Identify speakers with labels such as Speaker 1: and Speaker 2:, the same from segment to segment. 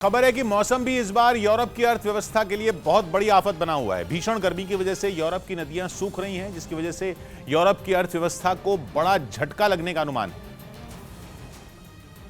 Speaker 1: खबर है कि मौसम भी इस बार यूरोप की अर्थव्यवस्था के लिए बहुत बड़ी आफत बना हुआ है। भीषण गर्मी की वजह से यूरोप की नदियां सूख रही हैं, जिसकी वजह से यूरोप की अर्थव्यवस्था को बड़ा झटका लगने का अनुमान है।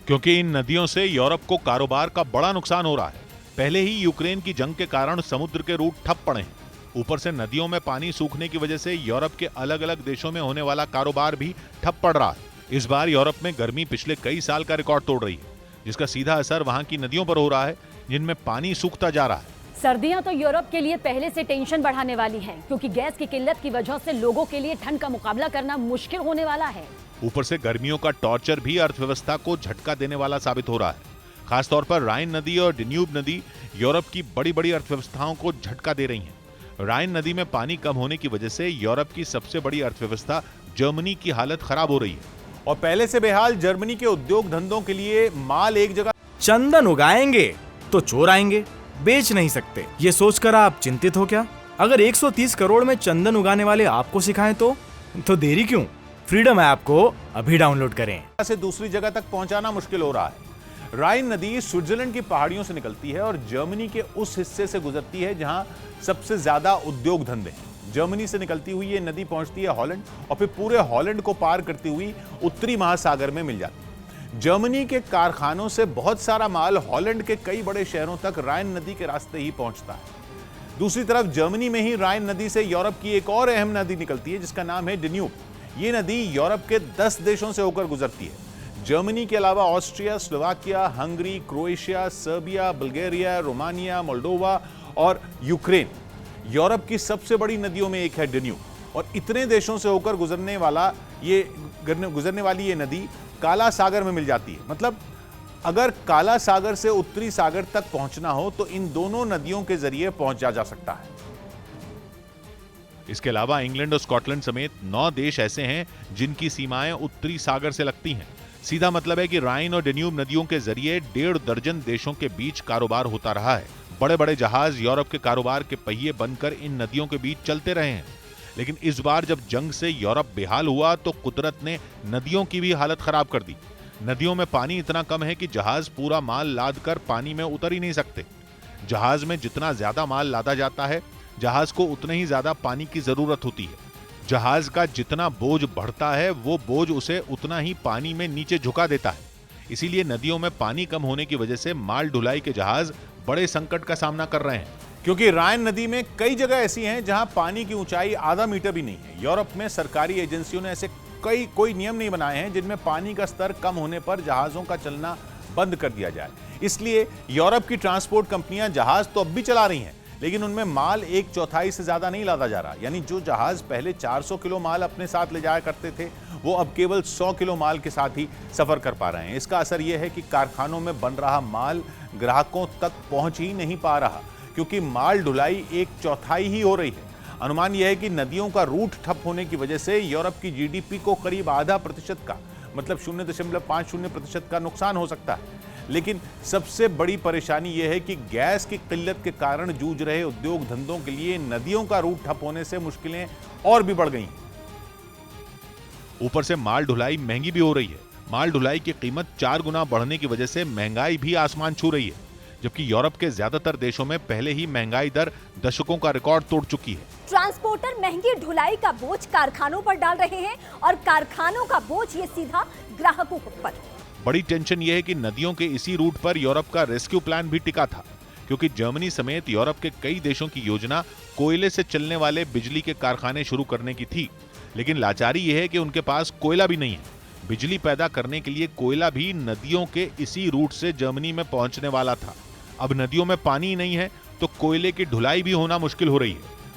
Speaker 1: क्योंकि इन नदियों से यूरोप को कारोबार का बड़ा नुकसान हो रहा है। पहले ही यूक्रेन की जंग के कारण समुद्र के रूट ठप पड़े हैं। ऊपर से नदियों में पानी सूखने की वजह से यूरोप के अलग अलग देशों में होने वाला कारोबार भी ठप पड़ रहा है। इस बार यूरोप में गर्मी पिछले कई साल का रिकॉर्ड तोड़ रही है, जिसका सीधा असर वहां की नदियों पर हो रहा है, जिनमें पानी सूखता जा रहा है।
Speaker 2: सर्दियां तो यूरोप के लिए पहले से टेंशन बढ़ाने वाली हैं, क्योंकि गैस की किल्लत की वजह से लोगों के लिए ठंड का मुकाबला करना मुश्किल होने वाला है।
Speaker 1: ऊपर से गर्मियों का टॉर्चर भी अर्थव्यवस्था को झटका देने वाला साबित हो रहा है। खासतौर पर राइन नदी और डेन्यूब नदी यूरोप की बड़ी बड़ी अर्थव्यवस्थाओं को झटका दे रही हैं। राइन नदी में पानी कम होने की वजह से यूरोप की सबसे बड़ी अर्थव्यवस्था जर्मनी की हालत खराब हो रही है, और पहले से बेहाल जर्मनी के उद्योग धंधों के लिए माल एक जगह।
Speaker 3: चंदन उगाएंगे तो चोर आएंगे, बेच नहीं सकते, ये सोचकर आप चिंतित हो क्या? अगर 130 करोड़ में चंदन उगाने वाले आपको सिखाएं तो देरी क्यों? फ्रीडम ऐप को अभी डाउनलोड करें।
Speaker 1: से दूसरी जगह तक पहुंचाना मुश्किल हो रहा है। राइन नदी स्विट्जरलैंड की पहाड़ियों से निकलती है और जर्मनी के उस हिस्से से गुजरती है जहां सबसे ज्यादा उद्योग धंधे हैं। जर्मनी से निकलती हुई ये नदी पहुंचती है हॉलैंड, और फिर पूरे हॉलैंड को पार करती हुई उत्तरी महासागर में मिल जाती है। जर्मनी के कारखानों से बहुत सारा माल हॉलैंड के कई बड़े शहरों तक राइन नदी के रास्ते ही पहुंचता है। दूसरी तरफ जर्मनी में ही राइन नदी से यूरोप की एक और अहम नदी निकलती है, जिसका नाम है डेन्यूब। ये नदी यूरोप के 10 देशों से होकर गुजरती है। जर्मनी के अलावा Austria, Slovakia, Hungary, Croatia, Serbia, Bulgaria, Romania, Moldova और यूक्रेन यूरोप की सबसे बड़ी नदियों में एक है डेन्यूब। और इतने देशों से होकर गुजरने वाली ये नदी काला सागर में मिल जाती है। मतलब अगर काला सागर से उत्तरी सागर तक पहुंचना हो तो इन दोनों नदियों के जरिए पहुंचा जा सकता है। इसके अलावा इंग्लैंड और स्कॉटलैंड समेत 9 देश ऐसे हैं जिनकी सीमाएं उत्तरी सागर से लगती हैं। सीधा मतलब है कि राइन और डेन्यूब नदियों के जरिए 1.5 दर्जन देशों के बीच कारोबार होता रहा है। बड़े बड़े जहाज यूरोप के कारोबार के पहिए बनकर इन नदियों के बीच चलते रहे हैं। लेकिन इस बार जब जंग से यूरोप बेहाल हुआ तो कुदरत ने नदियों की भी हालत खराब कर दी। नदियों में पानी इतना कम है कि जहाज पूरा माल लाद कर पानी में उतर ही नहीं सकते। जहाज में जितना ज्यादा माल लादा जाता है, जहाज को उतने ही ज्यादा पानी की जरूरत होती है। जहाज का जितना बोझ बढ़ता है, वो बोझ उसे उतना ही पानी में नीचे झुका देता है। इसीलिए नदियों में पानी कम होने की वजह से माल ढुलाई के जहाज बड़े संकट का सामना कर रहे हैं, क्योंकि राइन नदी में कई जगह ऐसी हैं जहां पानी की ऊंचाई आधा मीटर भी नहीं है। यूरोप में सरकारी एजेंसियों ने ऐसे कोई नियम नहीं बनाए हैं जिनमें पानी का स्तर कम होने पर जहाजों का चलना बंद कर दिया जाए। इसलिए यूरोप की ट्रांसपोर्ट कंपनियां जहाज तो अब भी चला रही हैं, लेकिन उनमें माल 1/4 से ज्यादा नहीं लादा जा रहा। यानी जो जहाज पहले 400 किलो माल अपने साथ ले जाया करते थे, वो अब केवल 100 किलो माल के साथ ही सफर कर पा रहे हैं। इसका असर यह है कि कारखानों में बन रहा माल ग्राहकों तक पहुंच ही नहीं पा रहा, क्योंकि माल ढुलाई 1/4 ही हो रही है। अनुमान यह है कि नदियों का रूट ठप होने की वजह से यूरोप की जीडीपी को करीब आधा प्रतिशत का, मतलब 0.50% का नुकसान हो सकता है। लेकिन सबसे बड़ी परेशानी यह है कि गैस की किल्लत के कारण जूझ रहे उद्योग धंधों के लिए नदियों का रूट ठप होने से मुश्किलें और भी बढ़ गई। ऊपर से माल ढुलाई महंगी भी हो रही है। माल ढुलाई की कीमत 4 गुना बढ़ने की वजह से महंगाई भी आसमान छू रही है, जबकि यूरोप के ज्यादातर देशों में पहले ही महंगाई दर दशकों का रिकॉर्ड तोड़ चुकी है।
Speaker 2: ट्रांसपोर्टर महंगी ढुलाई का बोझ कारखानों पर डाल रहे हैं और कारखानों का बोझ ये सीधा ग्राहकों पर।
Speaker 1: बड़ी टेंशन यह है कि नदियों के इसी रूट पर यूरोप का रेस्क्यू प्लान भी टिका था, क्योंकि जर्मनी समेत यूरोप के कई देशों की योजना कोयले से चलने वाले बिजली के कारखाने शुरू करने की थी। लेकिन लाचारी यह है कि उनके पास कोयला भी नहीं है। बिजली पैदा करने के लिए कोयला भी नदियों के इसी रूट से जर्मनी में पहुंचने वाला था। अब नदियों में पानी नहीं है तो कोयले की ढुलाई भी होना मुश्किल हो रही है।